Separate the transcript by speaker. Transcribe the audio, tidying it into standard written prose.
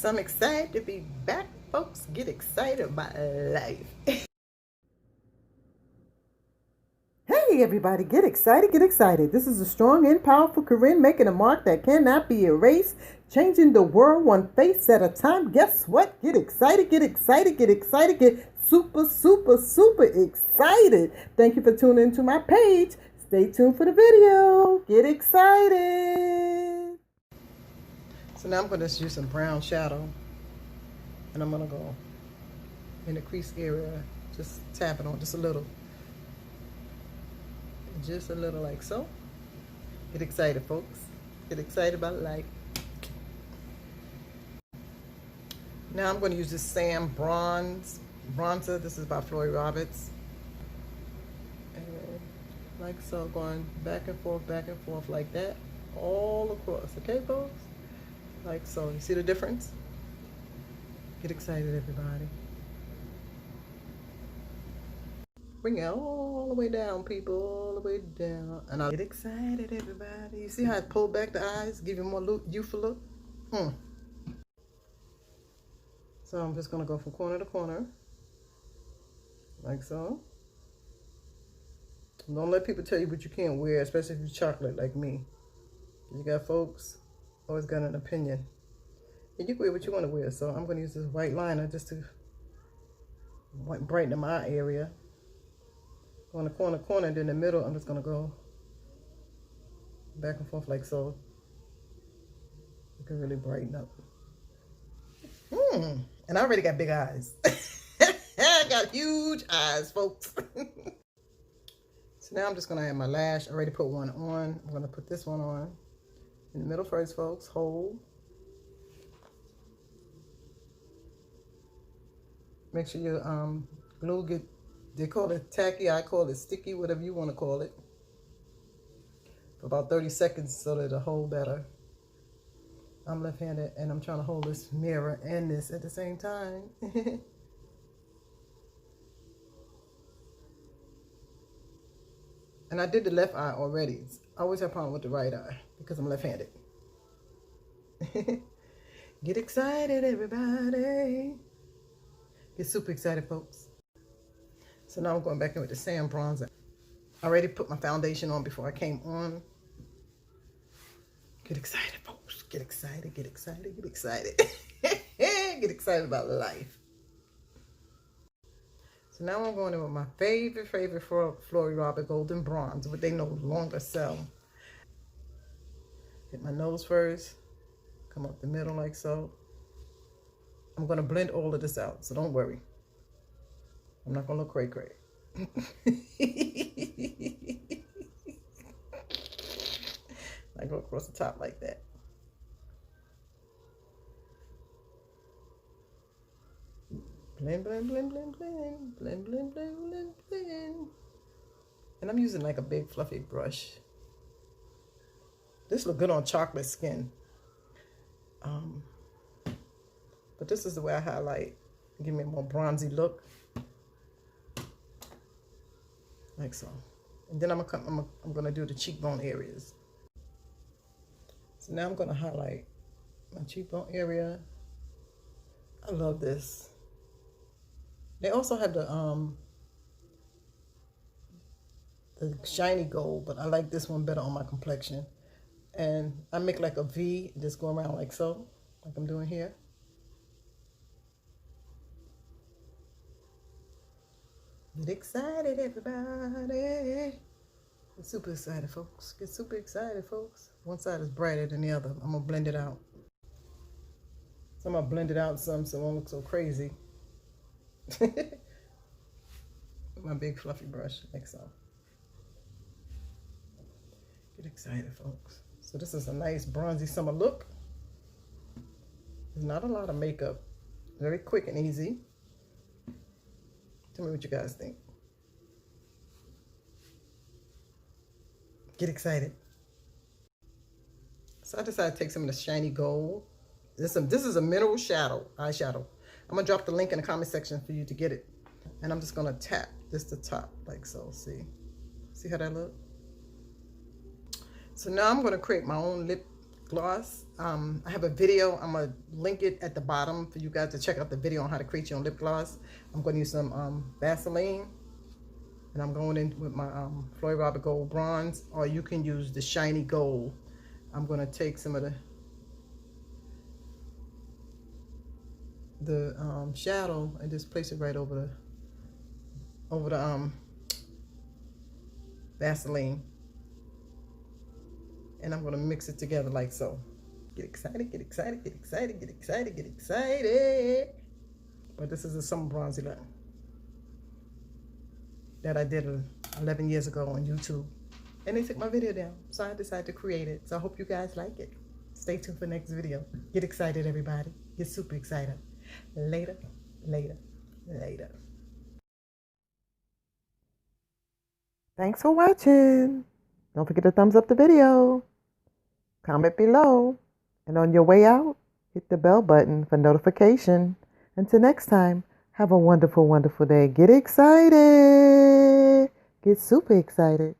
Speaker 1: folks. I'm excited to be back, folks. Get excited about life. Hey, everybody. Get excited. Get excited. This is a strong and powerful Corinne making a mark that cannot be erased, changing the world one face at a time. Guess what? Get excited. Get excited. Get excited. Get super, super, super excited. Thank you for tuning into my page. Stay tuned for the video. Get excited. So now I'm going to use some brown shadow, and I'm going to go in the crease area, just tap it on just a little like so. Get excited, folks. Get excited about life. Now I'm going to use this Sam bronzer. This is by Floyd Roberts, and like so, going back and forth like that all across. Okay, folks? Like so. You see the difference? Get excited, everybody. Bring it all the way down, people, all the way down. And I'll get excited, everybody. You see how I pull back the eyes, give you more youthful look? So I'm just gonna go from corner to corner, like so. Don't let people tell you what you can't wear, especially if you're chocolate like me. You got folks always got an opinion. And you can wear what you want to wear. So I'm gonna use this white liner just to brighten my area. On the corner, and then in the middle, I'm just gonna go back and forth like so. You can really brighten up. And I already got big eyes. I got huge eyes, folks. So now I'm just gonna add my lash. I already put one on. I'm gonna put this one on in the middle first, folks. Hold. Make sure your glue get. They call it tacky, I call it sticky, whatever you want to call it. For about 30 seconds so that it'll hold better. I'm left-handed and I'm trying to hold this mirror and this at the same time. And I did the left eye already. I always have a problem with the right eye because I'm left-handed. Get excited, everybody. Get super excited, folks. So now I'm going back in with the Sam bronzer. I already put my foundation on before I came on. Get excited, folks. Get excited, get excited, get excited. Get excited about life. So now I'm going in with my favorite Floyd Roberts Golden Bronze, what they no longer sell. Hit my nose first. Come up the middle like so. I'm going to blend all of this out, so don't worry. I'm not gonna look cray-cray. I go across the top like that. Blend, blend, blend, blend, blend, blend, blend, blend, blend, blend. And I'm using like a big fluffy brush. This look good on chocolate skin. But this is the way I highlight. Give me a more bronzy look. Like so. And then I'm gonna do the cheekbone areas. So now I'm gonna highlight my cheekbone area. I love this. They also have the shiny gold, but I like this one better on my complexion. And I make like a V, just go around like so, like I'm doing here. Get excited, everybody. Get super excited, folks. Get super excited, folks. One side is brighter than the other. I'm going to blend it out. So I'm going to blend it out some so it won't look so crazy. With my big fluffy brush, like so. Get excited, folks. So this is a nice bronzy summer look. There's not a lot of makeup. Very quick and easy. Tell me what you guys think. Get excited. So I decided to take some of the shiny gold. This is a mineral eyeshadow. I'm gonna drop the link in the comment section for you to get it. And I'm just gonna tap this to top like so. See how that look? So now I'm gonna create my own lip gloss. I have a video. I'm going to link it at the bottom for you guys to check out the video on how to create your own lip gloss. I'm going to use some Vaseline. And I'm going in with my Floyd Robert Gold Bronze. Or you can use the Shiny Gold. I'm going to take some of the shadow and just place it right over the Vaseline. And I'm going to mix it together like so. Get excited, get excited, get excited, get excited, get excited. But this is a summer bronzy look that I did 11 years ago on YouTube. And they took my video down, so I decided to create it. So I hope you guys like it. Stay tuned for the next video. Get excited, everybody. Get super excited. Later, later, later. Thanks for watching. Don't forget to thumbs up the video. Comment below. And on your way out, hit the bell button for notification. Until next time, have a wonderful, wonderful day. Get excited. Get super excited.